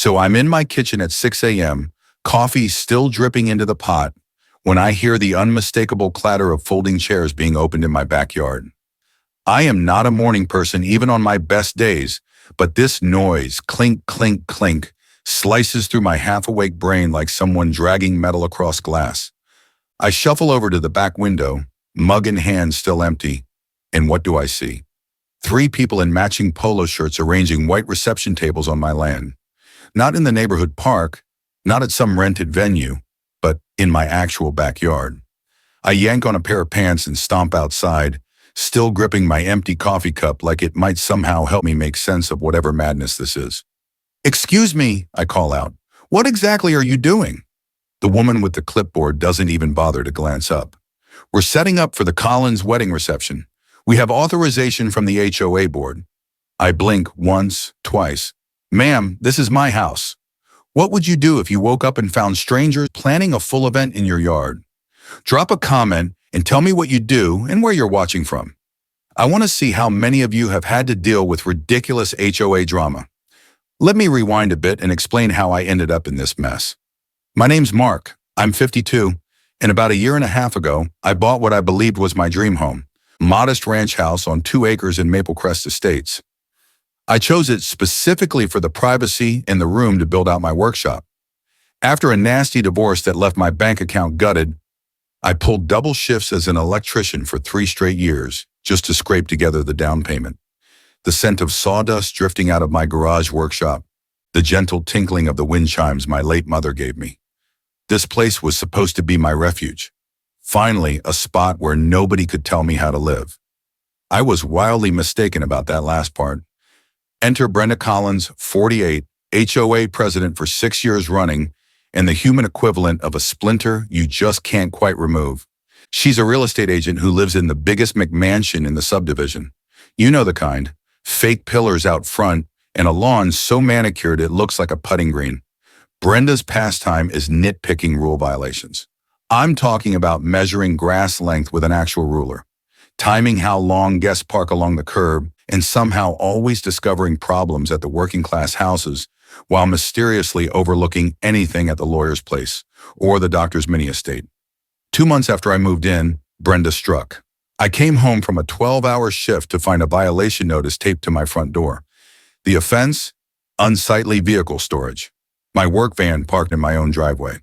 So I'm in my kitchen at 6 a.m., coffee still dripping into the pot, when I hear the unmistakable clatter of folding chairs being opened in my backyard. I am not a morning person even on my best days, but this noise, clink, clink, clink, slices through my half-awake brain like someone dragging metal across glass. I shuffle over to the back window, mug in hand still empty, and what do I see? 3 people in matching polo shirts arranging white reception tables on my land. Not in the neighborhood park, not at some rented venue, but in my actual backyard. I yank on a pair of pants and stomp outside, still gripping my empty coffee cup like it might somehow help me make sense of whatever madness this is. "Excuse me," I call out. "What exactly are you doing?" The woman with the clipboard doesn't even bother to glance up. "We're setting up for the Collins wedding reception. We have authorization from the HOA board." I blink once, twice. "Ma'am, this is my house. What would you do if you woke up and found strangers planning a full event in your yard? Drop a comment and tell me what you do and where you're watching from. I want to see how many of you have had to deal with ridiculous HOA drama. Let me rewind a bit and explain how I ended up in this mess. My name's Mark. I'm 52, and about a year and a half ago, I bought what I believed was my dream home, a modest ranch house on 2 acres in Maple Crest Estates. I chose it specifically for the privacy and the room to build out my workshop. After a nasty divorce that left my bank account gutted, I pulled double shifts as an electrician for 3 straight years just to scrape together the down payment. The scent of sawdust drifting out of my garage workshop, the gentle tinkling of the wind chimes my late mother gave me. This place was supposed to be my refuge. Finally, a spot where nobody could tell me how to live. I was wildly mistaken about that last part. Enter Brenda Collins, 48, HOA president for 6 years running, and the human equivalent of a splinter you just can't quite remove. She's a real estate agent who lives in the biggest McMansion in the subdivision. You know the kind. Fake pillars out front and a lawn so manicured it looks like a putting green. Brenda's pastime is nitpicking rule violations. I'm talking about measuring grass length with an actual ruler, timing how long guests park along the curb, and somehow always discovering problems at the working-class houses while mysteriously overlooking anything at the lawyer's place or the doctor's mini-estate. 2 months after I moved in, Brenda struck. I came home from a 12-hour shift to find a violation notice taped to my front door. The offense? Unsightly vehicle storage. My work van parked in my own driveway.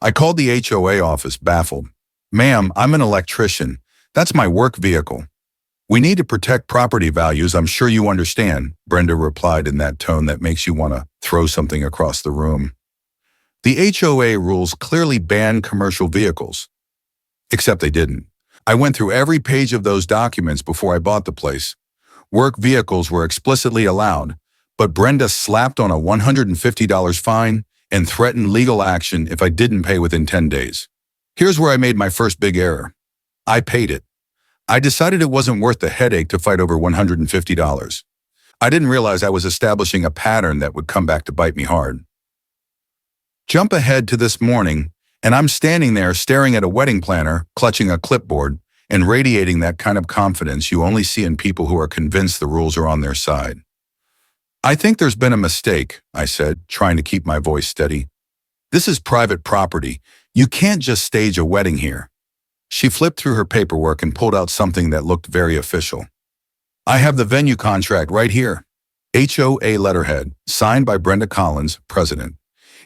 I called the HOA office, baffled. "Ma'am, I'm an electrician. That's my work vehicle." "We need to protect property values, I'm sure you understand," Brenda replied in that tone that makes you want to throw something across the room. The HOA rules clearly ban commercial vehicles. Except they didn't. I went through every page of those documents before I bought the place. Work vehicles were explicitly allowed, but Brenda slapped on a $150 fine and threatened legal action if I didn't pay within 10 days. Here's where I made my first big error. I paid it. I decided it wasn't worth the headache to fight over $150. I didn't realize I was establishing a pattern that would come back to bite me hard. Jump ahead to this morning, and I'm standing there staring at a wedding planner, clutching a clipboard, and radiating that kind of confidence you only see in people who are convinced the rules are on their side. "I think there's been a mistake," I said, trying to keep my voice steady. "This is private property. You can't just stage a wedding here." She flipped through her paperwork and pulled out something that looked very official. "I have the venue contract right here. HOA letterhead, signed by Brenda Collins, president.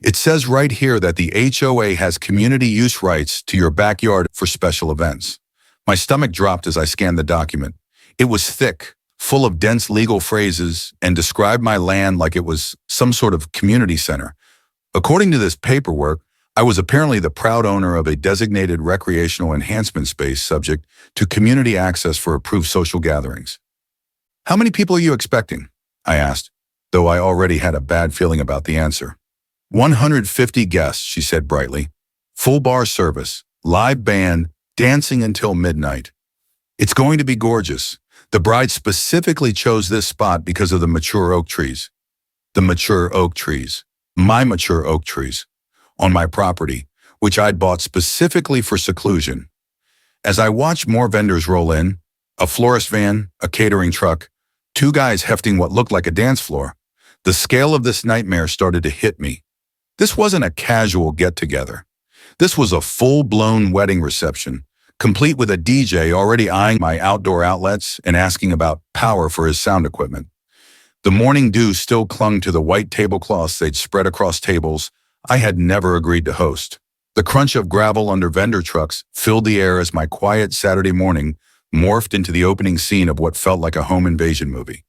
It says right here that the HOA has community use rights to your backyard for special events." My stomach dropped as I scanned the document. It was thick, full of dense legal phrases, and described my land like it was some sort of community center. According to this paperwork, I was apparently the proud owner of a designated recreational enhancement space subject to community access for approved social gatherings. "How many people are you expecting?" I asked, though I already had a bad feeling about the answer. 150 guests, she said brightly. Full bar service, live band, dancing until midnight. It's going to be gorgeous. The bride specifically chose this spot because of the mature oak trees. The mature oak trees. My mature oak trees. On my property, which I'd bought specifically for seclusion. As I watched more vendors roll in, a florist van, a catering truck, 2 guys hefting what looked like a dance floor, The scale of this nightmare started to hit me. This wasn't a casual get-together. This was a full-blown wedding reception, complete with a DJ already eyeing my outdoor outlets and asking about power for his sound equipment. The morning dew still clung to the white tablecloths they'd spread across tables I had never agreed to host. The crunch of gravel under vendor trucks filled the air as my quiet Saturday morning morphed into the opening scene of what felt like a home invasion movie.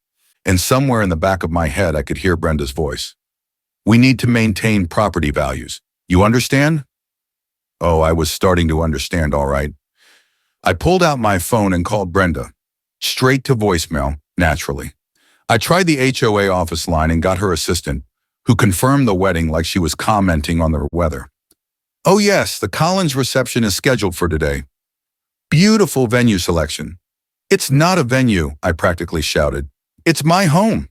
And somewhere in the back of my head, I could hear Brenda's voice. "We need to maintain property values. You understand?" Oh, I was starting to understand, all right. I pulled out my phone and called Brenda. Straight to voicemail, naturally. I tried the HOA office line and got her assistant, who confirmed the wedding like she was commenting on the weather. "Oh yes, the Collins reception is scheduled for today. Beautiful venue selection." "It's not a venue," I practically shouted. "It's my home."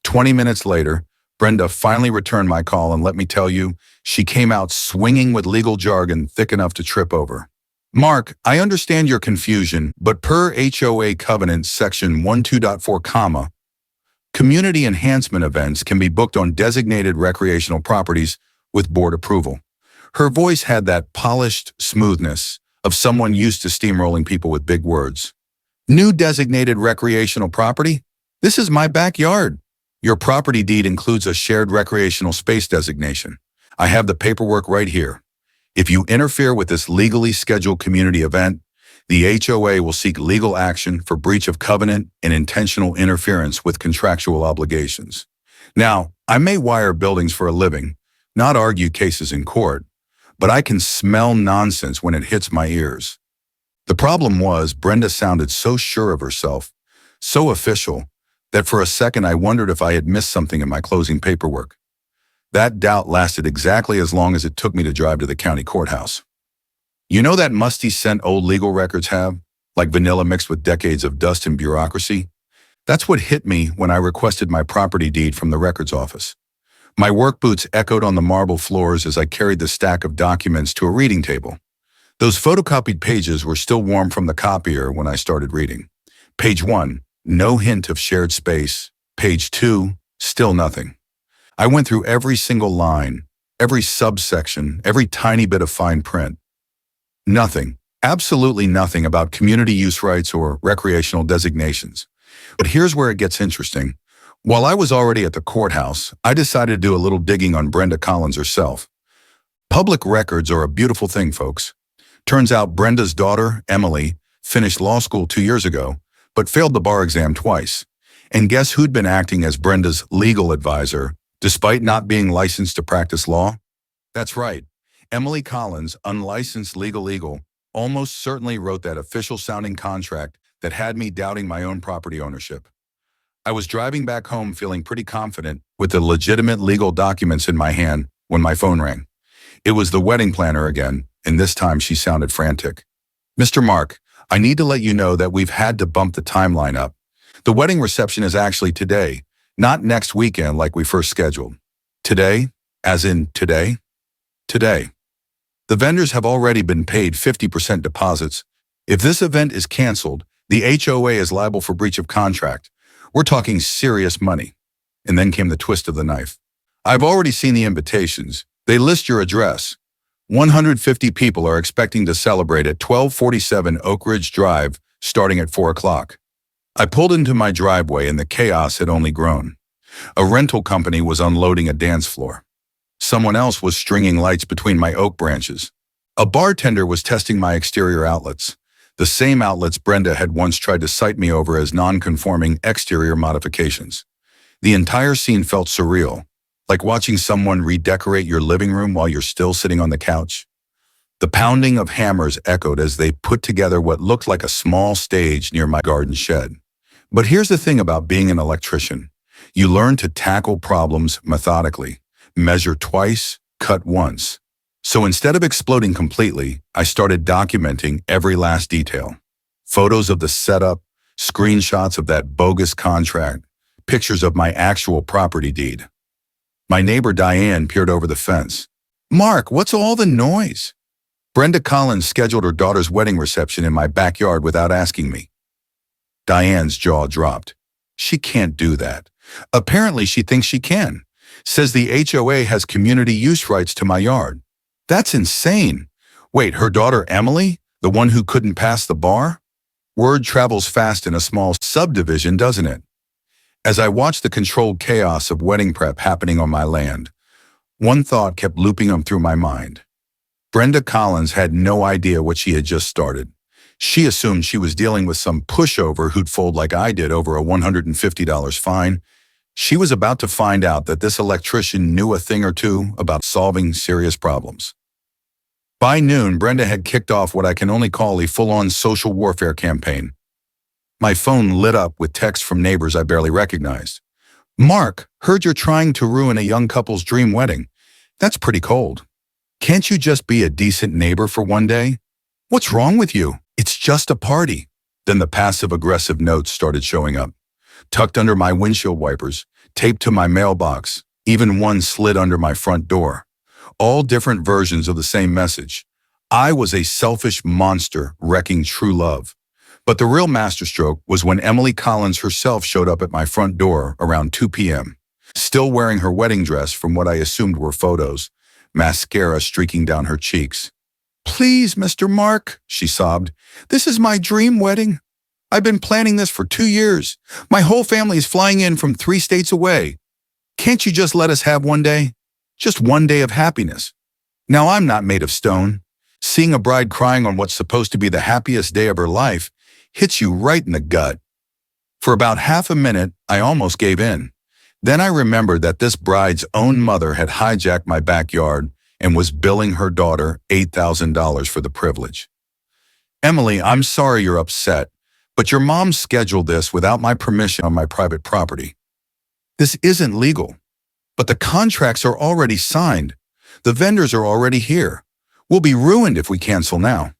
20 minutes later, Brenda finally returned my call, and let me tell you, she came out swinging with legal jargon thick enough to trip over. "Mark, I understand your confusion, but per HOA Covenant Section 12.4, community enhancement events can be booked on designated recreational properties with board approval." Her voice had that polished smoothness of someone used to steamrolling people with big words. "New designated recreational property? This is my backyard. Your property deed includes a shared recreational space designation. I have the paperwork right here. If you interfere with this legally scheduled community event, the HOA will seek legal action for breach of covenant and intentional interference with contractual obligations. Now, I may wire buildings for a living, not argue cases in court, but I can smell nonsense when it hits my ears. The problem was, Brenda sounded so sure of herself, so official, that for a second I wondered if I had missed something in my closing paperwork. That doubt lasted exactly as long as it took me to drive to the county courthouse. You know that musty scent old legal records have, like vanilla mixed with decades of dust and bureaucracy? That's what hit me when I requested my property deed from the records office. My work boots echoed on the marble floors as I carried the stack of documents to a reading table. Those photocopied pages were still warm from the copier when I started reading. Page 1, no hint of shared space. Page 2, still nothing. I went through every single line, every subsection, every tiny bit of fine print. Nothing, absolutely nothing about community use rights or recreational designations. But here's where it gets interesting. While I was already at the courthouse, I decided to do a little digging on Brenda Collins herself. Public records are a beautiful thing, folks. Turns out Brenda's daughter, Emily, finished law school 2 years ago, but failed the bar exam twice. And guess who'd been acting as Brenda's legal advisor, despite not being licensed to practice law? That's right. Emily Collins, unlicensed legal, almost certainly wrote that official-sounding contract that had me doubting my own property ownership. I was driving back home feeling pretty confident with the legitimate legal documents in my hand when my phone rang. It was the wedding planner again, and this time she sounded frantic. "Mr. Mark, I need to let you know that we've had to bump the timeline up. The wedding reception is actually today, not next weekend like we first scheduled." "Today? As in today?" "Today. The vendors have already been paid 50% deposits. If this event is canceled, the HOA is liable for breach of contract. We're talking serious money." And then came the twist of the knife. "I've already seen the invitations. They list your address. 150 people are expecting to celebrate at 1247 Oak Ridge Drive, starting at 4 o'clock. I pulled into my driveway and the chaos had only grown. A rental company was unloading a dance floor. Someone else was stringing lights between my oak branches. A bartender was testing my exterior outlets, the same outlets Brenda had once tried to cite me over as non-conforming exterior modifications. The entire scene felt surreal, like watching someone redecorate your living room while you're still sitting on the couch. The pounding of hammers echoed as they put together what looked like a small stage near my garden shed. But here's the thing about being an electrician. You learn to tackle problems methodically, measure twice, cut once. So instead of exploding completely, I started documenting every last detail. Photos of the setup, screenshots of that bogus contract, pictures of my actual property deed. My neighbor Diane peered over the fence. "Mark, what's all the noise?" "Brenda Collins scheduled her daughter's wedding reception in my backyard without asking me." Diane's jaw dropped. "She can't do that. Apparently she thinks she can. Says the HOA has community use rights to my yard. That's insane. Wait, her daughter Emily? The one who couldn't pass the bar? Word travels fast in a small subdivision, doesn't it? As I watched the controlled chaos of wedding prep happening on my land, one thought kept looping through my mind. Brenda Collins had no idea what she had just started. She assumed she was dealing with some pushover who'd fold like I did over a $150 fine. She was about to find out that this electrician knew a thing or two about solving serious problems. By noon, Brenda had kicked off what I can only call a full-on social warfare campaign. My phone lit up with texts from neighbors I barely recognized. "Mark, heard you're trying to ruin a young couple's dream wedding. That's pretty cold. Can't you just be a decent neighbor for one day? What's wrong with you? It's just a party." Then the passive-aggressive notes started showing up. Tucked under my windshield wipers, taped to my mailbox, even one slid under my front door. All different versions of the same message. I was a selfish monster wrecking true love. But the real masterstroke was when Emily Collins herself showed up at my front door around 2 p.m., still wearing her wedding dress from what I assumed were photos, mascara streaking down her cheeks. "Please, Mr. Mark," she sobbed. "This is my dream wedding. I've been planning this for 2 years. My whole family is flying in from 3 states away. Can't you just let us have one day? Just one day of happiness." Now, I'm not made of stone. Seeing a bride crying on what's supposed to be the happiest day of her life hits you right in the gut. For about half a minute, I almost gave in. Then I remembered that this bride's own mother had hijacked my backyard and was billing her daughter $8,000 for the privilege. "Emily, I'm sorry you're upset, but your mom scheduled this without my permission on my private property. This isn't legal, but the contracts are already signed. The vendors are already here. We'll be ruined if we cancel now."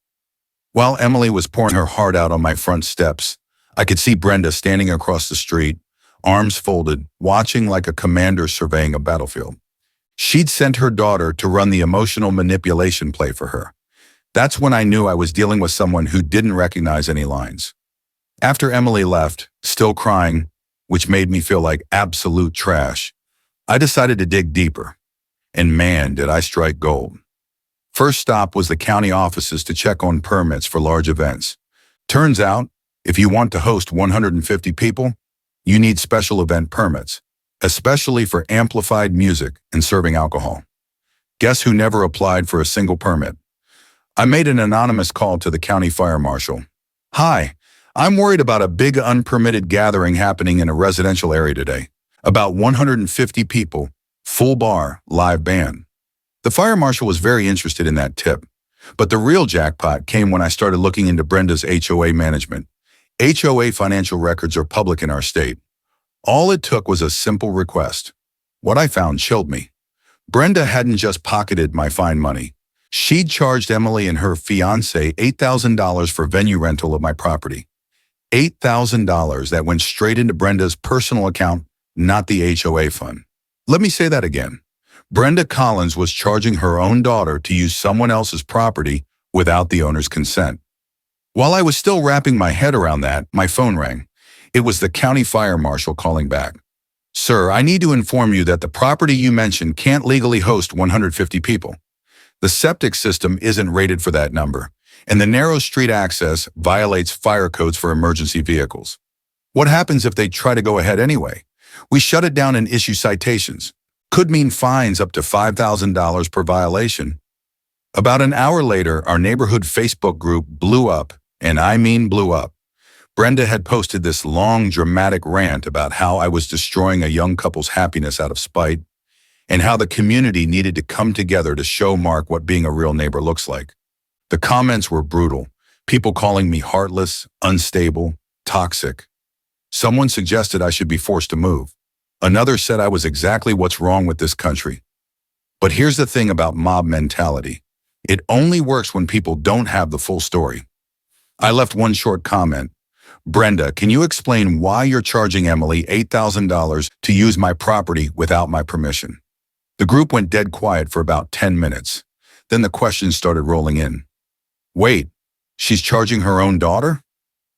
While Emily was pouring her heart out on my front steps, I could see Brenda standing across the street, arms folded, watching like a commander surveying a battlefield. She'd sent her daughter to run the emotional manipulation play for her. That's when I knew I was dealing with someone who didn't recognize any lines. After Emily left, still crying, which made me feel like absolute trash, I decided to dig deeper. And man, did I strike gold. First stop was the county offices to check on permits for large events. Turns out, if you want to host 150 people, you need special event permits, especially for amplified music and serving alcohol. Guess who never applied for a single permit? I made an anonymous call to the county fire marshal. "Hi, I'm worried about a big unpermitted gathering happening in a residential area today. About 150 people, full bar, live band." The fire marshal was very interested in that tip. But the real jackpot came when I started looking into Brenda's HOA management. HOA financial records are public in our state. All it took was a simple request. What I found chilled me. Brenda hadn't just pocketed my fine money. She'd charged Emily and her fiancé $8,000 for venue rental of my property. $8,000 that went straight into Brenda's personal account, not the HOA fund. Let me say that again. Brenda Collins was charging her own daughter to use someone else's property without the owner's consent. While I was still wrapping my head around that, my phone rang. It was the county fire marshal calling back. "Sir, I need to inform you that the property you mentioned can't legally host 150 people. The septic system isn't rated for that number, and the narrow street access violates fire codes for emergency vehicles. What happens if they try to go ahead anyway? We shut it down and issue citations. Could mean fines up to $5,000 per violation." About an hour later, our neighborhood Facebook group blew up, and I mean blew up. Brenda had posted this long, dramatic rant about how I was destroying a young couple's happiness out of spite, and how the community needed to come together to show Mark what being a real neighbor looks like. The comments were brutal, people calling me heartless, unstable, toxic. Someone suggested I should be forced to move. Another said I was exactly what's wrong with this country. But here's the thing about mob mentality. It only works when people don't have the full story. I left one short comment. "Brenda, can you explain why you're charging Emily $8,000 to use my property without my permission?" The group went dead quiet for about 10 minutes. Then the questions started rolling in. "Wait, she's charging her own daughter?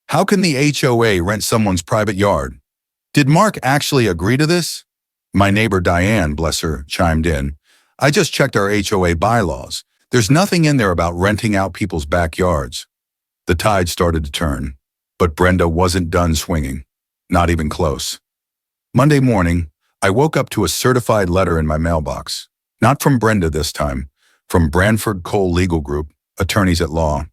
How can the HOA rent someone's private yard? Did Mark actually agree to this? My neighbor Diane, bless her, chimed in. I just checked our HOA bylaws. There's nothing in there about renting out people's backyards. The tide started to turn, but Brenda wasn't done swinging. Not even close. Monday morning, I woke up to a certified letter in my mailbox. Not from Brenda this time, from Branford Cole Legal Group, attorneys at law.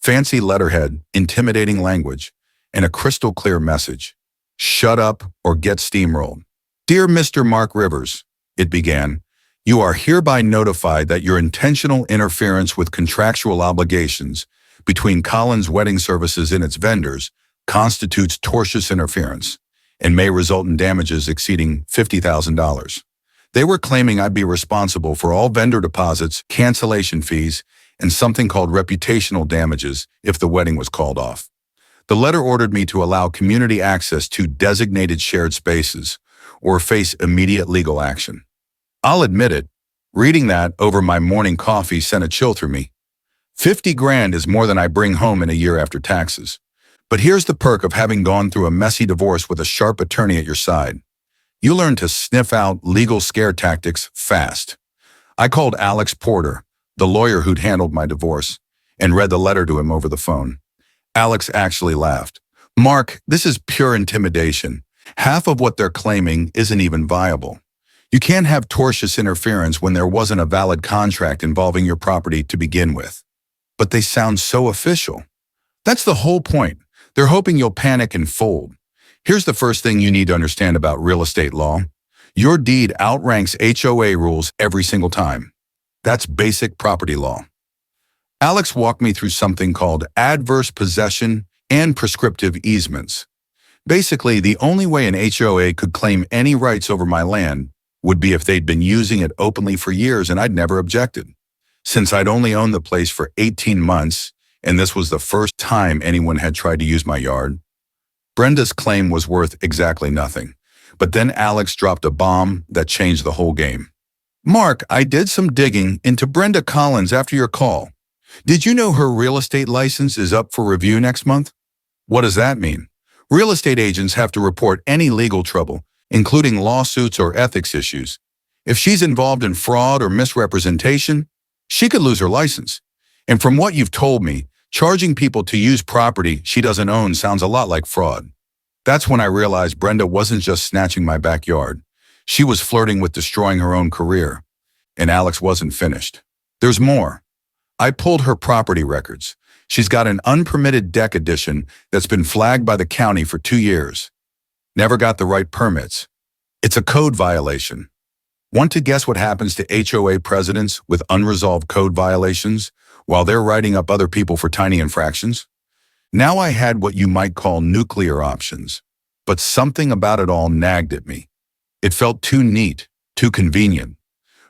Fancy letterhead, intimidating language, and a crystal clear message. Shut up or get steamrolled. Dear Mr. Mark Rivers, it began, you are hereby notified that your intentional interference with contractual obligations between Collins Wedding Services and its vendors constitutes tortious interference and may result in damages exceeding $50,000. They were claiming I'd be responsible for all vendor deposits, cancellation fees, and something called reputational damages if the wedding was called off. The letter ordered me to allow community access to designated shared spaces or face immediate legal action. I'll admit it, reading that over my morning coffee sent a chill through me. 50 grand is more than I bring home in a year after taxes. But here's the perk of having gone through a messy divorce with a sharp attorney at your side. You learn to sniff out legal scare tactics fast. I called Alex Porter, the lawyer who'd handled my divorce, and read the letter to him over the phone. Alex actually laughed. Mark, this is pure intimidation. Half of what they're claiming isn't even viable. You can't have tortious interference when there wasn't a valid contract involving your property to begin with. But they sound so official. That's the whole point. They're hoping you'll panic and fold. Here's the first thing you need to understand about real estate law. Your deed outranks HOA rules every single time. That's basic property law. Alex walked me through something called adverse possession and prescriptive easements. Basically, the only way an HOA could claim any rights over my land would be if they'd been using it openly for years and I'd never objected. Since I'd only owned the place for 18 months, and this was the first time anyone had tried to use my yard, Brenda's claim was worth exactly nothing. But then Alex dropped a bomb that changed the whole game. Mark, I did some digging into Brenda Collins after your call. Did you know her real estate license is up for review next month? What does that mean? Real estate agents have to report any legal trouble, including lawsuits or ethics issues. If she's involved in fraud or misrepresentation, she could lose her license. And from what you've told me, charging people to use property she doesn't own sounds a lot like fraud. That's when I realized Brenda wasn't just snatching my backyard. She was flirting with destroying her own career. And Alex wasn't finished. There's more. I pulled her property records. She's got an unpermitted deck addition that's been flagged by the county for 2 years. Never got the right permits. It's a code violation. Want to guess what happens to HOA presidents with unresolved code violations while they're writing up other people for tiny infractions? Now I had what you might call nuclear options, but something about it all nagged at me. It felt too neat, too convenient.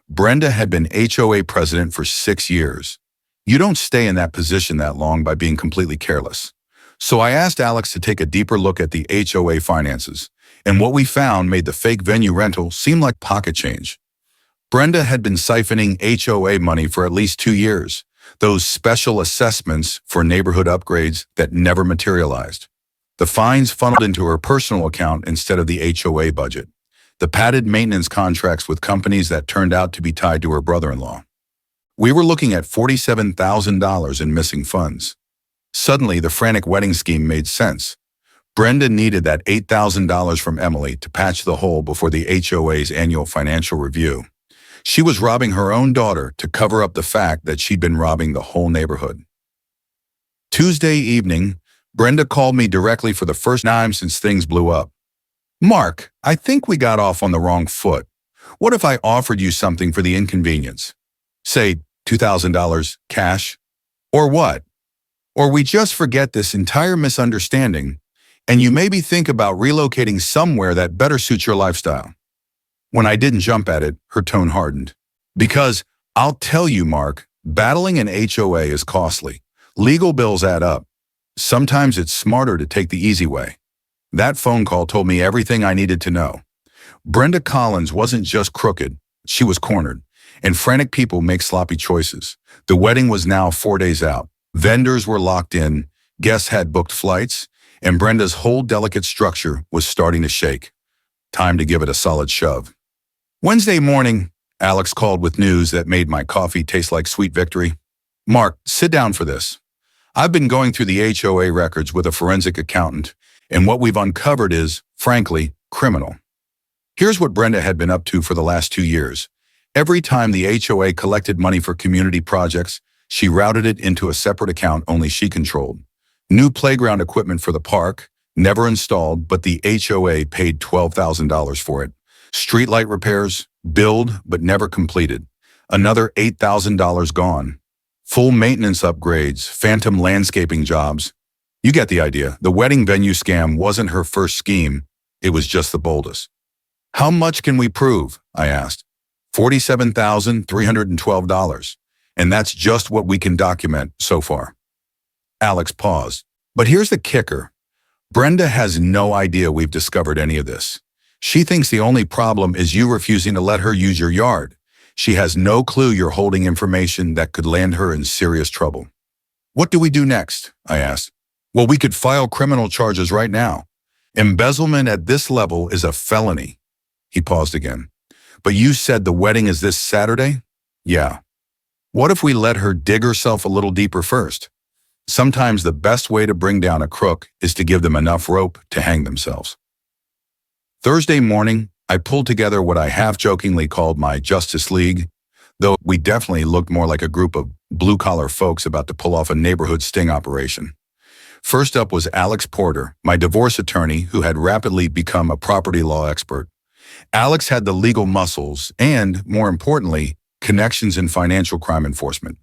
Brenda had been HOA president for 6 years. You don't stay in that position that long by being completely careless. So I asked Alex to take a deeper look at the HOA finances, and what we found made the fake venue rental seem like pocket change. Brenda had been siphoning HOA money for at least 2 years, those special assessments for neighborhood upgrades that never materialized. The fines funneled into her personal account instead of the HOA budget. The padded maintenance contracts with companies that turned out to be tied to her brother-in-law. We were looking at $47,000 in missing funds. Suddenly, the frantic wedding scheme made sense. Brenda needed that $8,000 from Emily to patch the hole before the HOA's annual financial review. She was robbing her own daughter to cover up the fact that she'd been robbing the whole neighborhood. Tuesday evening, Brenda called me directly for the first time since things blew up. Mark, I think we got off on the wrong foot. What if I offered you something for the inconvenience? Say, $2,000 cash? Or what? Or we just forget this entire misunderstanding, and you maybe think about relocating somewhere that better suits your lifestyle. When I didn't jump at it, her tone hardened. Because, I'll tell you, Mark, battling an HOA is costly. Legal bills add up. Sometimes it's smarter to take the easy way. That phone call told me everything I needed to know. Brenda Collins wasn't just crooked, she was cornered. And frantic people make sloppy choices. The wedding was now 4 days out. Vendors were locked in, guests had booked flights, and Brenda's whole delicate structure was starting to shake. Time to give it a solid shove. Wednesday morning, Alex called with news that made my coffee taste like sweet victory. "Mark, sit down for this. I've been going through the HOA records with a forensic accountant, and what we've uncovered is, frankly, criminal. Here's what Brenda had been up to for the last 2 years. Every time the HOA collected money for community projects, she routed it into a separate account only she controlled. New playground equipment for the park, never installed, but the HOA paid $12,000 for it. Streetlight repairs, billed but never completed. Another $8,000 gone. Full maintenance upgrades, phantom landscaping jobs. You get the idea. The wedding venue scam wasn't her first scheme. It was just the boldest." "How much can we prove?" I asked. $47,312. And that's just what we can document so far. Alex paused. "But here's the kicker. Brenda has no idea we've discovered any of this. She thinks the only problem is you refusing to let her use your yard. She has no clue you're holding information that could land her in serious trouble." "What do we do next?" I asked. "Well, we could file criminal charges right now. Embezzlement at this level is a felony." He paused again. "But you said the wedding is this Saturday?" "Yeah." "What if we let her dig herself a little deeper first? Sometimes the best way to bring down a crook is to give them enough rope to hang themselves." Thursday morning, I pulled together what I half-jokingly called my Justice League, though we definitely looked more like a group of blue-collar folks about to pull off a neighborhood sting operation. First up was Alex Porter, my divorce attorney who had rapidly become a property law expert. Alex had the legal muscles and, more importantly, connections in financial crime enforcement.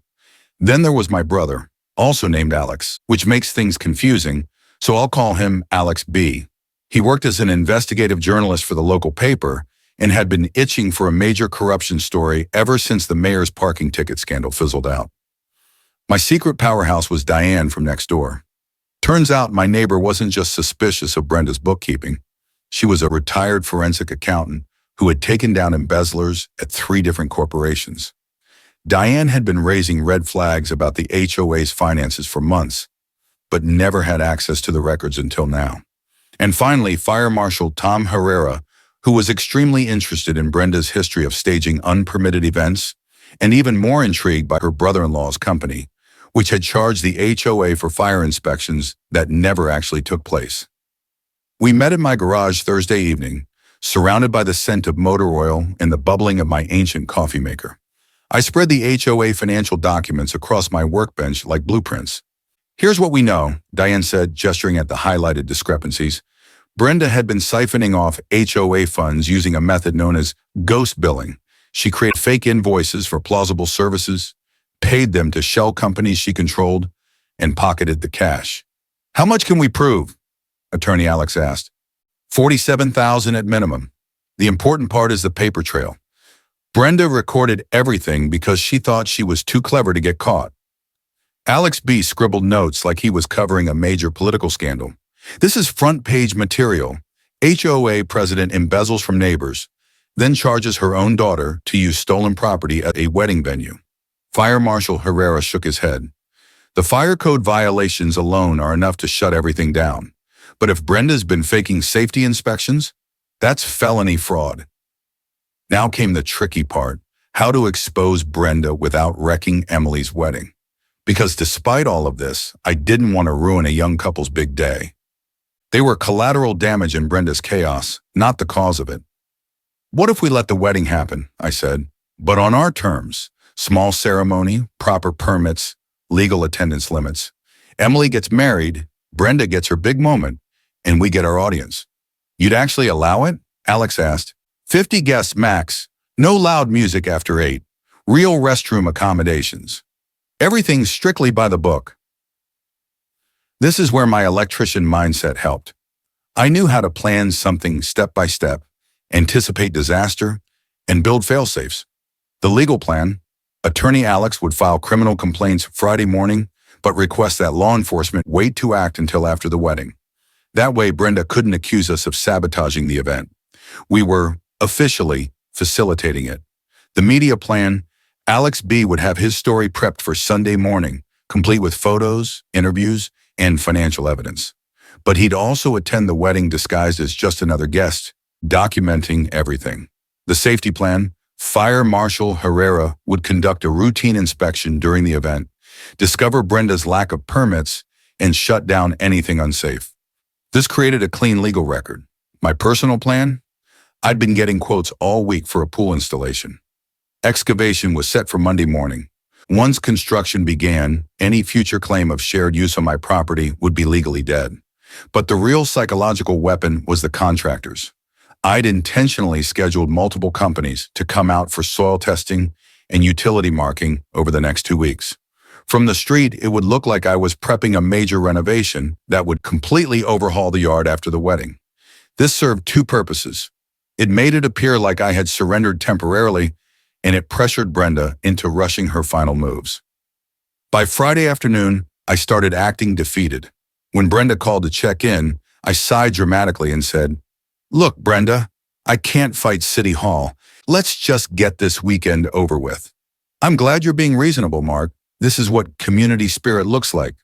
Then there was my brother, also named Alex, which makes things confusing, so I'll call him Alex B. He worked as an investigative journalist for the local paper and had been itching for a major corruption story ever since the mayor's parking ticket scandal fizzled out. My secret powerhouse was Diane from next door. Turns out my neighbor wasn't just suspicious of Brenda's bookkeeping. She was a retired forensic accountant who had taken down embezzlers at 3 different corporations. Diane had been raising red flags about the HOA's finances for months, but never had access to the records until now. And finally, Fire Marshal Tom Herrera, who was extremely interested in Brenda's history of staging unpermitted events, and even more intrigued by her brother-in-law's company, which had charged the HOA for fire inspections that never actually took place. We met in my garage Thursday evening, surrounded by the scent of motor oil and the bubbling of my ancient coffee maker. I spread the HOA financial documents across my workbench like blueprints. "Here's what we know," Diane said, gesturing at the highlighted discrepancies. Brenda had been siphoning off HOA funds using a method known as ghost billing. She created fake invoices for plausible services, paid them to shell companies she controlled, and pocketed the cash. "How much can we prove?" Attorney Alex asked. $47,000 at minimum. The important part is the paper trail. Brenda recorded everything because she thought she was too clever to get caught. Alex B. scribbled notes like he was covering a major political scandal. "This is front-page material. HOA president embezzles from neighbors, then charges her own daughter to use stolen property at a wedding venue." Fire Marshal Herrera shook his head. "The fire code violations alone are enough to shut everything down. But if Brenda's been faking safety inspections, that's felony fraud." Now came the tricky part, how to expose Brenda without wrecking Emily's wedding. Because despite all of this, I didn't want to ruin a young couple's big day. They were collateral damage in Brenda's chaos, not the cause of it. "What if we let the wedding happen?" I said. "But on our terms. Small ceremony, proper permits, legal attendance limits. Emily gets married, Brenda gets her big moment, and we get our audience." "You'd actually allow it?" Alex asked. 50 guests max, no loud music after 8, real restroom accommodations. Everything strictly by the book. This is where my electrician mindset helped. I knew how to plan something step by step, anticipate disaster, and build fail-safes. The legal plan: Attorney Alex would file criminal complaints Friday morning, but request that law enforcement wait to act until after the wedding. That way, Brenda couldn't accuse us of sabotaging the event. We were officially facilitating it. The media plan: Alex B. would have his story prepped for Sunday morning, complete with photos, interviews, and financial evidence. but he'd also attend the wedding disguised as just another guest, documenting everything. The safety plan: Fire Marshal Herrera would conduct a routine inspection during the event, discover Brenda's lack of permits, and shut down anything unsafe. This created a clean legal record. My personal plan? I'd been getting quotes all week for a pool installation. Excavation was set for Monday morning. Once construction began, any future claim of shared use on my property would be legally dead. But the real psychological weapon was the contractors. I'd intentionally scheduled multiple companies to come out for soil testing and utility marking over the next 2 weeks. From the street, it would look like I was prepping a major renovation that would completely overhaul the yard after the wedding. This served two purposes. It made it appear like I had surrendered temporarily, and it pressured Brenda into rushing her final moves. By Friday afternoon, I started acting defeated. When Brenda called to check in, I sighed dramatically and said, "Look, Brenda, I can't fight City Hall. Let's just get this weekend over with." "I'm glad you're being reasonable, Mark. This is what community spirit looks like."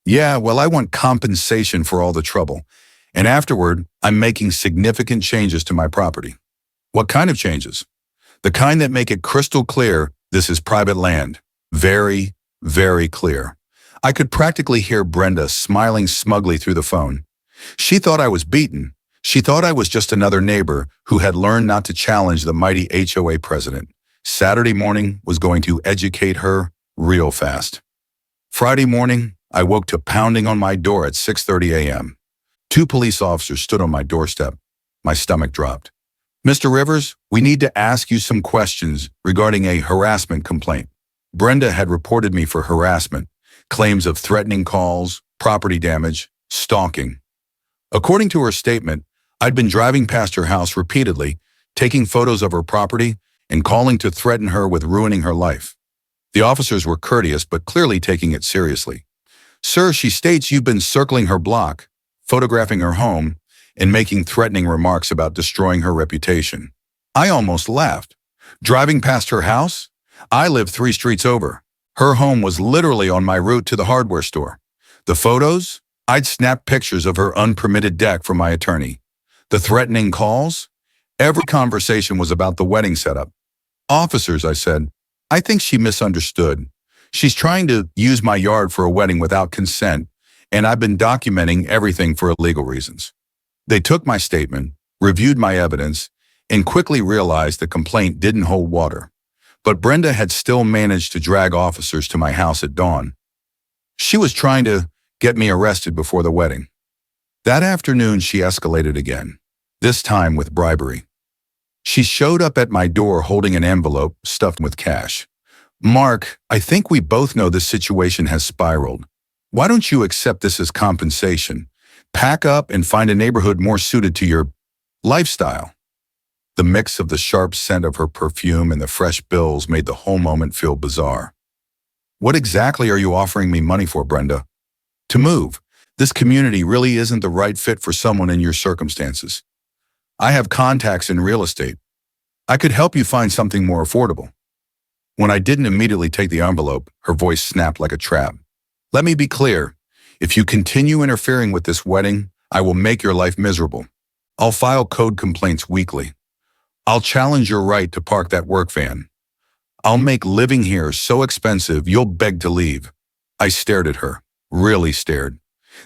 "Yeah, well, I want compensation for all the trouble. And afterward, I'm making significant changes to my property." "What kind of changes?" "The kind that make it crystal clear this is private land. Very, very clear." I could practically hear Brenda smiling smugly through the phone. She thought I was beaten. She thought I was just another neighbor who had learned not to challenge the mighty HOA president. Saturday morning was going to educate her real fast. Friday morning, I woke to pounding on my door at 6:30 a.m. 2 police officers stood on my doorstep. My stomach dropped. "Mr. Rivers, we need to ask you some questions regarding a harassment complaint." Brenda had reported me for harassment, claims of threatening calls, property damage, stalking. According to her statement, I'd been driving past her house repeatedly, taking photos of her property and calling to threaten her with ruining her life. The officers were courteous but clearly taking it seriously. "Sir, she states you've been circling her block, photographing her home, and making threatening remarks about destroying her reputation." I almost laughed. Driving past her house? I live 3 streets over. Her home was literally on my route to the hardware store. The photos? I'd snapped pictures of her unpermitted deck for my attorney. The threatening calls? Every conversation was about the wedding setup. "Officers," I said, "I think she misunderstood. She's trying to use my yard for a wedding without consent, and I've been documenting everything for legal reasons." They took my statement, reviewed my evidence, and quickly realized the complaint didn't hold water. But Brenda had still managed to drag officers to my house at dawn. She was trying to get me arrested before the wedding. That afternoon, she escalated again, this time with bribery. She showed up at my door holding an envelope stuffed with cash. "Mark, I think we both know this situation has spiraled. Why don't you accept this as compensation? Pack up and find a neighborhood more suited to your lifestyle." The mix of the sharp scent of her perfume and the fresh bills made the whole moment feel bizarre. "What exactly are you offering me money for, Brenda?" "To move. This community really isn't the right fit for someone in your circumstances. I have contacts in real estate. I could help you find something more affordable." When I didn't immediately take the envelope, her voice snapped like a trap. "Let me be clear. If you continue interfering with this wedding, I will make your life miserable. I'll file code complaints weekly. I'll challenge your right to park that work van. I'll make living here so expensive you'll beg to leave." I stared at her, really stared.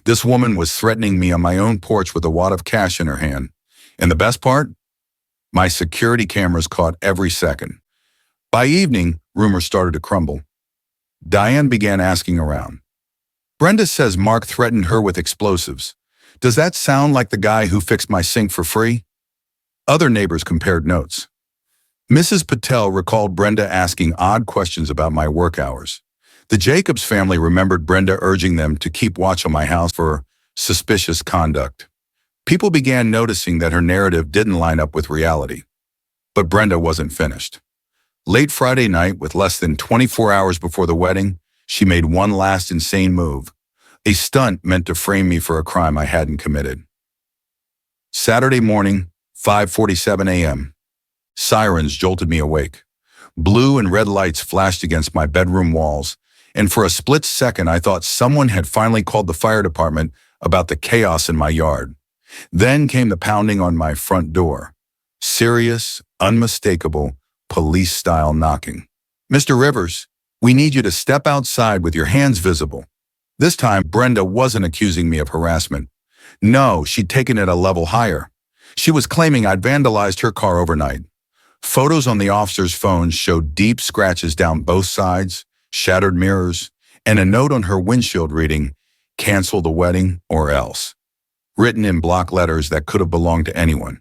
This woman was threatening me on my own porch with a wad of cash in her hand. And the best part? My security cameras caught every second. By evening, rumors started to crumble. Diane began asking around. "Brenda says Mark threatened her with explosives. Does that sound like the guy who fixed my sink for free?" Other neighbors compared notes. Mrs. Patel recalled Brenda asking odd questions about my work hours. The Jacobs family remembered Brenda urging them to keep watch on my house for suspicious conduct. People began noticing that her narrative didn't line up with reality. But Brenda wasn't finished. Late Friday night, with less than 24 hours before the wedding, she made one last insane move, a stunt meant to frame me for a crime I hadn't committed. Saturday morning, 5:47 a.m. Sirens jolted me awake. Blue and red lights flashed against my bedroom walls, and for a split second I thought someone had finally called the fire department about the chaos in my yard. Then came the pounding on my front door. Serious, unmistakable, police-style knocking. "Mr. Rivers, we need you to step outside with your hands visible." This time, Brenda wasn't accusing me of harassment. No, she'd taken it a level higher. She was claiming I'd vandalized her car overnight. Photos on the officer's phone showed deep scratches down both sides, shattered mirrors, and a note on her windshield reading, "Cancel the wedding or else," written in block letters that could have belonged to anyone.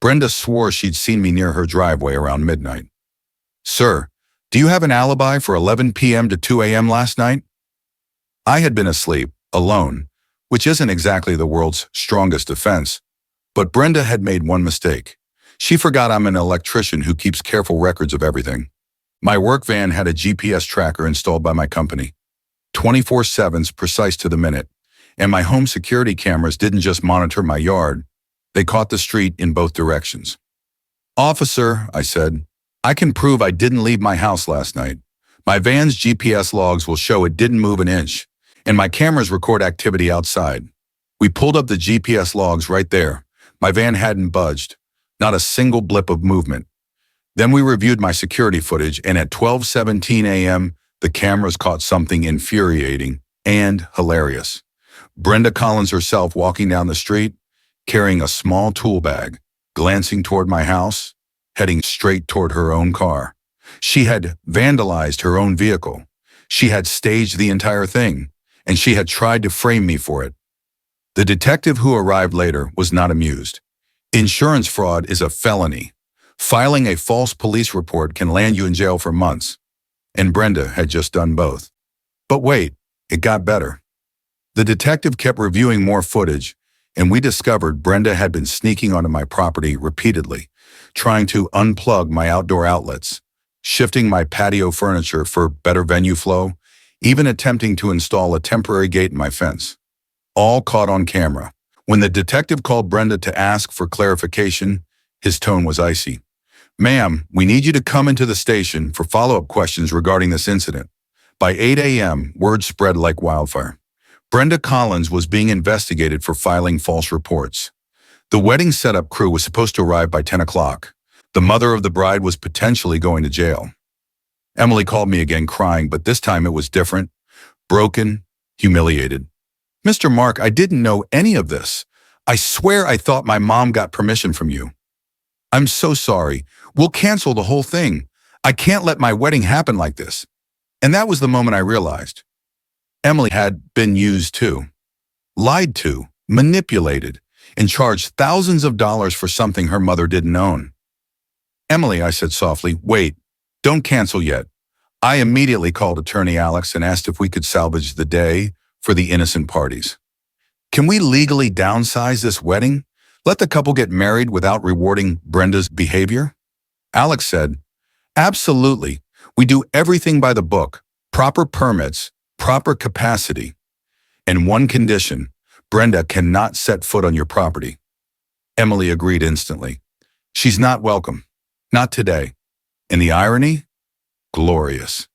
Brenda swore she'd seen me near her driveway around midnight. "Sir, do you have an alibi for 11 p.m. to 2 a.m. last night?" I had been asleep, alone, which isn't exactly the world's strongest defense. But Brenda had made one mistake. She forgot I'm an electrician who keeps careful records of everything. My work van had a GPS tracker installed by my company, 24/7's precise to the minute, and my home security cameras didn't just monitor my yard, they caught the street in both directions. "Officer," I said, "I can prove I didn't leave my house last night. My van's GPS logs will show it didn't move an inch, and my cameras record activity outside." We pulled up the GPS logs right there. My van hadn't budged, not a single blip of movement. Then we reviewed my security footage, and at 12:17 a.m., the cameras caught something infuriating and hilarious. Brenda Collins herself walking down the street, carrying a small tool bag, glancing toward my house, heading straight toward her own car. She had vandalized her own vehicle. She had staged the entire thing, and she had tried to frame me for it. The detective who arrived later was not amused. Insurance fraud is a felony. Filing a false police report can land you in jail for months. And Brenda had just done both. But wait, it got better. The detective kept reviewing more footage, and we discovered Brenda had been sneaking onto my property repeatedly, trying to unplug my outdoor outlets, shifting my patio furniture for better venue flow, even attempting to install a temporary gate in my fence. All caught on camera. When the detective called Brenda to ask for clarification, his tone was icy. "Ma'am, we need you to come into the station for follow-up questions regarding this incident." By 8 a.m., word spread like wildfire. Brenda Collins was being investigated for filing false reports. The wedding setup crew was supposed to arrive by 10 o'clock. The mother of the bride was potentially going to jail. Emily called me again crying, but this time it was different. Broken, humiliated. "Mr. Mark, I didn't know any of this. I swear I thought my mom got permission from you. I'm so sorry. We'll cancel the whole thing. I can't let my wedding happen like this." And that was the moment I realized. Emily had been used too, lied to, manipulated, and charged thousands of dollars for something her mother didn't own. "Emily," I said softly, "wait, don't cancel yet." I immediately called attorney Alex and asked if we could salvage the day for the innocent parties. "Can we legally downsize this wedding? Let the couple get married without rewarding Brenda's behavior?" Alex said, "Absolutely. We do everything by the book, proper permits, proper capacity. And one condition, Brenda cannot set foot on your property." Emily agreed instantly. "She's not welcome. Not today." And the irony? Glorious.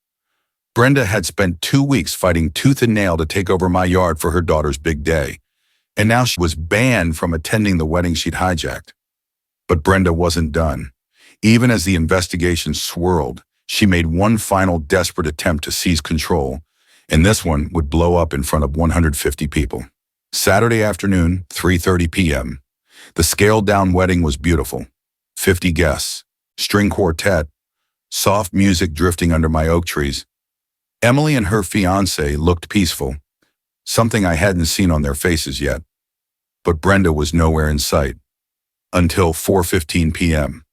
Brenda had spent 2 weeks fighting tooth and nail to take over my yard for her daughter's big day, and now she was banned from attending the wedding she'd hijacked. But Brenda wasn't done. Even as the investigation swirled, she made one final desperate attempt to seize control, and this one would blow up in front of 150 people. Saturday afternoon, 3:30 p.m. The scaled-down wedding was beautiful. 50 guests, string quartet, soft music drifting under my oak trees. Emily and her fiancé looked peaceful, something I hadn't seen on their faces yet. But Brenda was nowhere in sight. Until 4:15 p.m.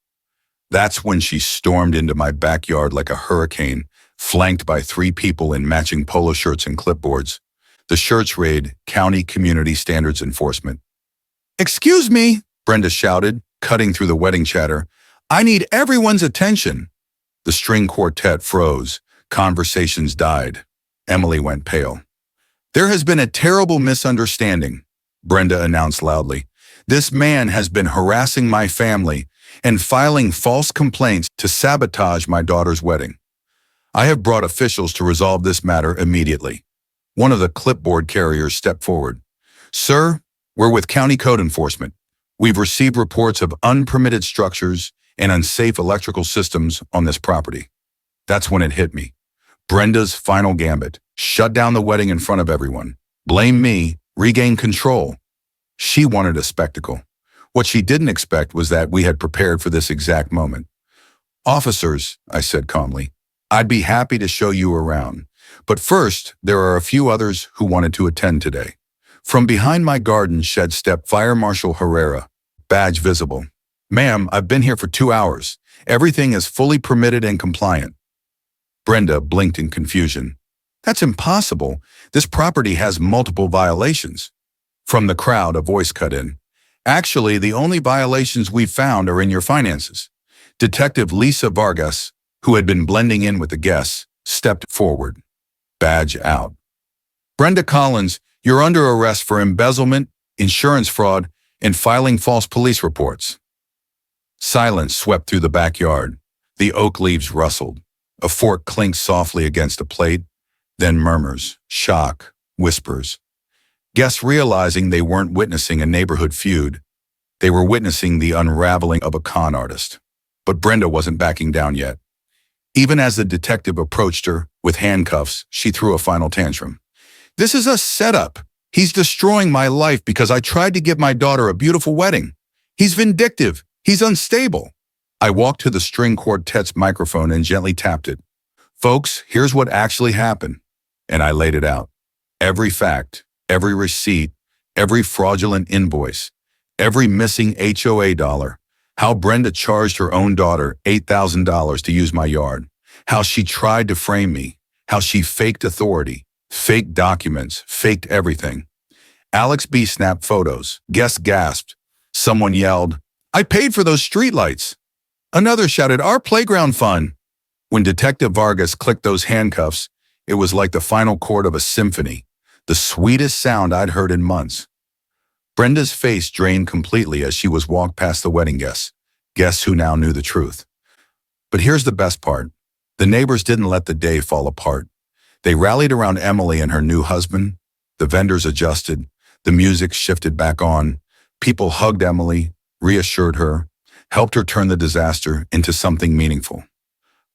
That's when she stormed into my backyard like a hurricane, flanked by 3 people in matching polo shirts and clipboards. The shirts read, "County Community Standards Enforcement." "Excuse me," Brenda shouted, cutting through the wedding chatter. "I need everyone's attention." The string quartet froze. Conversations died. Emily went pale. "There has been a terrible misunderstanding," Brenda announced loudly. "This man has been harassing my family and filing false complaints to sabotage my daughter's wedding. I have brought officials to resolve this matter immediately." One of the clipboard carriers stepped forward. Sir, we're with County Code Enforcement. We've received reports of unpermitted structures and unsafe electrical systems on this property. That's when it hit me. Brenda's final gambit. Shut down the wedding in front of everyone. Blame me, regain control. She wanted a spectacle. What she didn't expect was that we had prepared for this exact moment. Officers, I said calmly, I'd be happy to show you around. But first, there are a few others who wanted to attend today. From behind my garden shed stepped Fire Marshal Herrera, badge visible. Ma'am, I've been here for 2 hours. Everything is fully permitted and compliant. Brenda blinked in confusion. That's impossible. This property has multiple violations. From the crowd, a voice cut in. Actually, the only violations we've found are in your finances. Detective Lisa Vargas, who had been blending in with the guests, stepped forward. Badge out. Brenda Collins, you're under arrest for embezzlement, insurance fraud, and filing false police reports. Silence swept through the backyard. The oak leaves rustled. A fork clinked softly against a plate, then murmurs, shock, whispers. Guests realizing they weren't witnessing a neighborhood feud. They were witnessing the unraveling of a con artist. But Brenda wasn't backing down yet. Even as the detective approached her with handcuffs, she threw a final tantrum. This is a setup. He's destroying my life because I tried to give my daughter a beautiful wedding. He's vindictive. He's unstable. I walked to the string quartet's microphone and gently tapped it. Folks, here's what actually happened. And I laid it out. Every fact, every receipt, every fraudulent invoice, every missing HOA dollar, how Brenda charged her own daughter $8,000 to use my yard, how she tried to frame me, how she faked authority, faked documents, faked everything. Alex B. snapped photos. Guests gasped. Someone yelled, I paid for those streetlights. Another shouted, our playground fund. When Detective Vargas clicked those handcuffs, it was like the final chord of a symphony, the sweetest sound I'd heard in months. Brenda's face drained completely as she was walked past the wedding guests who now knew the truth. But here's the best part. The neighbors didn't let the day fall apart. They rallied around Emily and her new husband. The vendors adjusted. The music shifted back on. People hugged Emily, reassured her, helped her turn the disaster into something meaningful.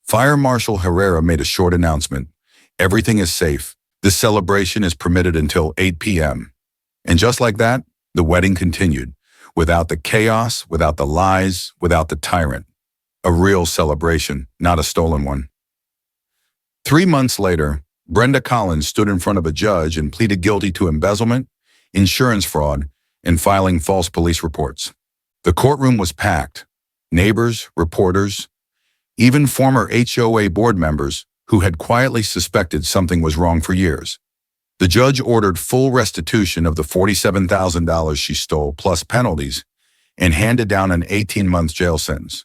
Fire Marshal Herrera made a short announcement. Everything is safe. This celebration is permitted until 8 p.m. And just like that, the wedding continued, without the chaos, without the lies, without the tyrant. A real celebration, not a stolen one. 3 months later, Brenda Collins stood in front of a judge and pleaded guilty to embezzlement, insurance fraud, and filing false police reports. The courtroom was packed. Neighbors, reporters, even former HOA board members who had quietly suspected something was wrong for years. The judge ordered full restitution of the $47,000 she stole plus penalties and handed down an 18-month jail sentence.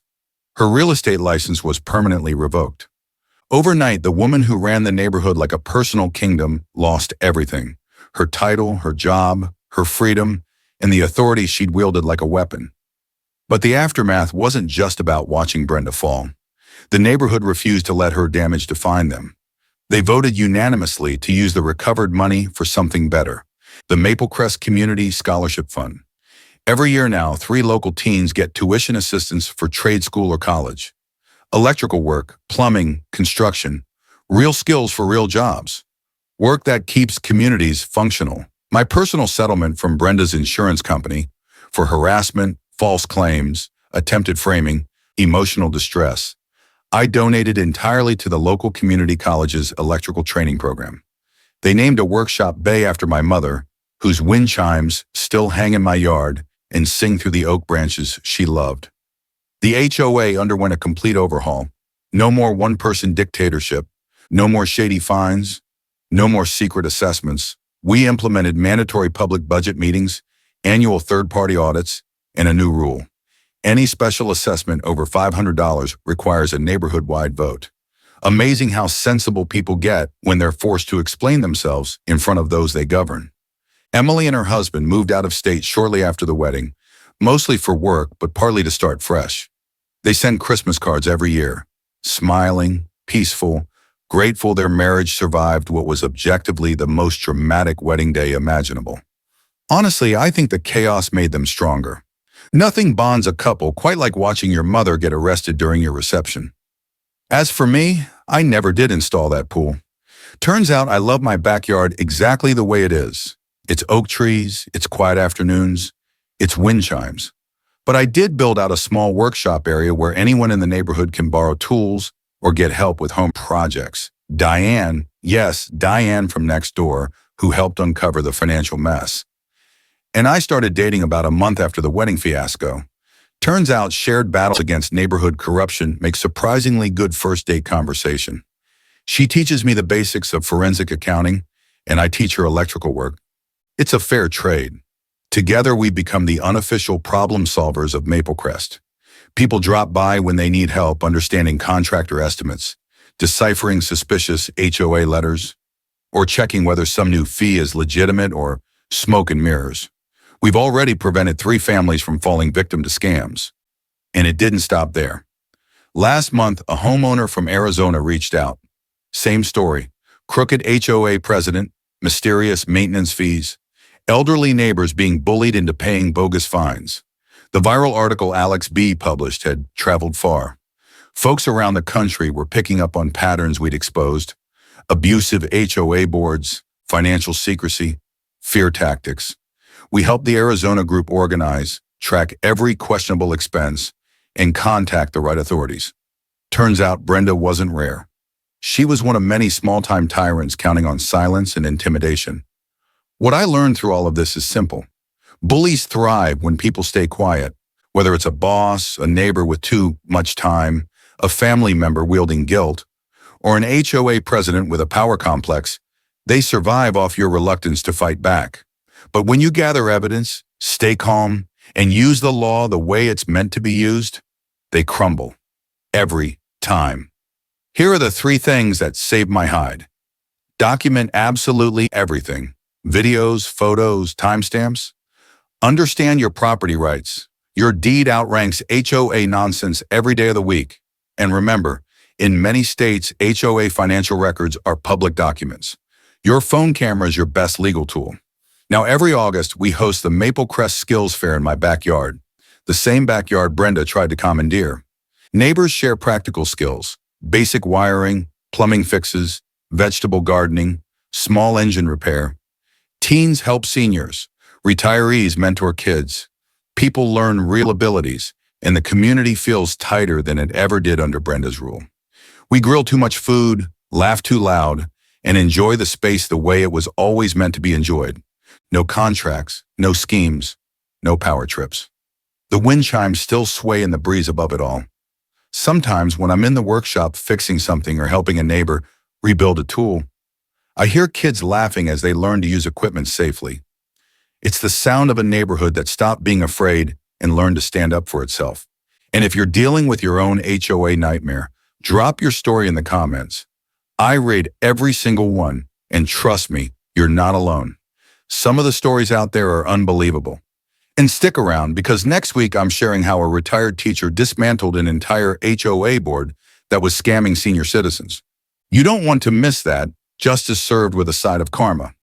Her real estate license was permanently revoked. Overnight, the woman who ran the neighborhood like a personal kingdom lost everything. Her title, her job, her freedom, and the authority she'd wielded like a weapon. But the aftermath wasn't just about watching Brenda fall. The neighborhood refused to let her damage define them. They voted unanimously to use the recovered money for something better, the Maple Crest Community Scholarship Fund. Every year now, 3 local teens get tuition assistance for trade school or college. Electrical work, plumbing, construction, real skills for real jobs. Work that keeps communities functional. My personal settlement from Brenda's insurance company for harassment, false claims, attempted framing, emotional distress. I donated entirely to the local community college's electrical training program. They named a workshop bay after my mother, whose wind chimes still hang in my yard and sing through the oak branches she loved. The HOA underwent a complete overhaul. No more one-person dictatorship, no more shady fines, no more secret assessments. We implemented mandatory public budget meetings, annual third-party audits, and a new rule. Any special assessment over $500 requires a neighborhood-wide vote. Amazing how sensible people get when they're forced to explain themselves in front of those they govern. Emily and her husband moved out of state shortly after the wedding, mostly for work but partly to start fresh. They send Christmas cards every year, smiling, peaceful, grateful their marriage survived what was objectively the most dramatic wedding day imaginable. Honestly, I think the chaos made them stronger. Nothing bonds a couple quite like watching your mother get arrested during your reception. As for me, I never did install that pool. Turns out I love my backyard exactly the way it is. It's oak trees, it's quiet afternoons, it's wind chimes. But I did build out a small workshop area where anyone in the neighborhood can borrow tools or get help with home projects. Diane, yes, Diane from next door, who helped uncover the financial mess. And I started dating about a month after the wedding fiasco. Turns out shared battles against neighborhood corruption make surprisingly good first date conversation. She teaches me the basics of forensic accounting, and I teach her electrical work. It's a fair trade. Together we become the unofficial problem solvers of Maple Crest. People drop by when they need help understanding contractor estimates, deciphering suspicious HOA letters, or checking whether some new fee is legitimate or smoke and mirrors. We've already prevented 3 families from falling victim to scams. And it didn't stop there. Last month, a homeowner from Arizona reached out. Same story. Crooked HOA president, mysterious maintenance fees, elderly neighbors being bullied into paying bogus fines. The viral article Alex B. published had traveled far. Folks around the country were picking up on patterns we'd exposed: abusive HOA boards, financial secrecy, fear tactics. We helped the Arizona group organize, track every questionable expense, and contact the right authorities. Turns out Brenda wasn't rare. She was one of many small-time tyrants counting on silence and intimidation. What I learned through all of this is simple. Bullies thrive when people stay quiet, whether it's a boss, a neighbor with too much time, a family member wielding guilt, or an HOA president with a power complex. They survive off your reluctance to fight back. But when you gather evidence, stay calm, and use the law the way it's meant to be used, they crumble. Every time. Here are the 3 things that saved my hide. Document absolutely everything. Videos, photos, timestamps. Understand your property rights. Your deed outranks HOA nonsense every day of the week. And remember, in many states, HOA financial records are public documents. Your phone camera is your best legal tool. Now, every August, we host the Maple Crest Skills Fair in my backyard, the same backyard Brenda tried to commandeer. Neighbors share practical skills: basic wiring, plumbing fixes, vegetable gardening, small engine repair. Teens help seniors. Retirees mentor kids. People learn real abilities, and the community feels tighter than it ever did under Brenda's rule. We grill too much food, laugh too loud, and enjoy the space the way it was always meant to be enjoyed. No contracts, no schemes, no power trips. The wind chimes still sway in the breeze above it all. Sometimes when I'm in the workshop fixing something or helping a neighbor rebuild a tool, I hear kids laughing as they learn to use equipment safely. It's the sound of a neighborhood that stopped being afraid and learned to stand up for itself. And if you're dealing with your own HOA nightmare, drop your story in the comments. I read every single one, and trust me, you're not alone. Some of the stories out there are unbelievable. And stick around, because next week I'm sharing how a retired teacher dismantled an entire HOA board that was scamming senior citizens. You don't want to miss that. Justice served with a side of karma.